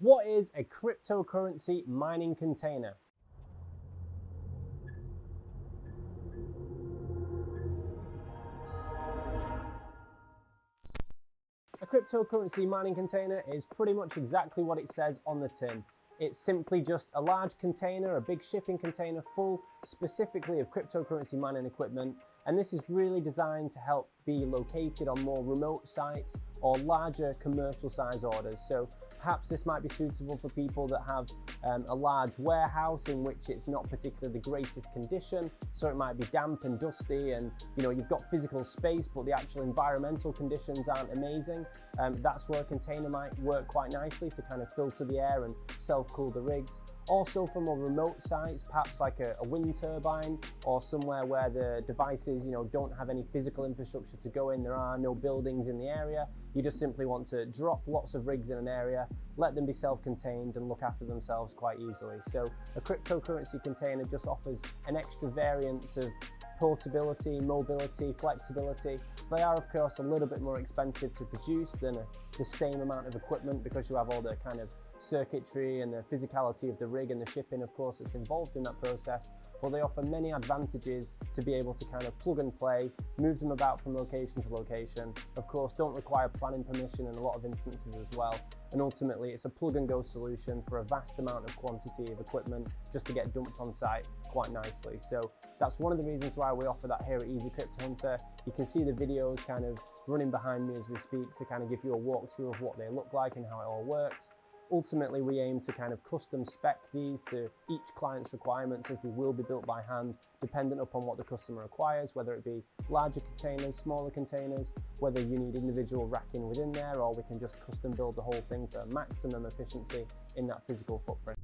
What is a cryptocurrency mining container? A cryptocurrency mining container is pretty much exactly what it says on the tin. It's simply just a large container, a big shipping container full specifically of cryptocurrency mining equipment, and this is really designed to help be located on more remote sites or larger commercial size orders. So perhaps this might be suitable for people that have a large warehouse in which it's not particularly the greatest condition, so it might be damp and dusty, and you've got physical space but the actual environmental conditions aren't amazing. That's where a container might work quite nicely to kind of filter the air and self-cool the rigs. Also for more remote sites, perhaps like a wind turbine or somewhere where the devices don't have any physical infrastructure to go in, there are no buildings in the area, you just simply want to drop lots of rigs in an area, let them be self-contained and look after themselves quite easily. So a cryptocurrency container just offers an extra variance of portability, mobility, flexibility. They are of course a little bit more expensive to produce than the same amount of equipment, because you have all the kind of circuitry and the physicality of the rig and the shipping, of course, that's involved in that process, but they offer many advantages to be able to kind of plug and play, move them about from location to location. Of course, don't require planning permission in a lot of instances as well, and ultimately it's a plug and go solution for a vast amount of quantity of equipment just to get dumped on site quite nicely. So that's one of the reasons why we offer that here at Easy Crypto Hunter. You can see the videos kind of running behind me as we speak to kind of give you a walkthrough of what they look like and how it all works. Ultimately, we aim to kind of custom spec these to each client's requirements, as they will be built by hand, dependent upon what the customer requires, whether it be larger containers, smaller containers, whether you need individual racking within there, or we can just custom build the whole thing for maximum efficiency in that physical footprint.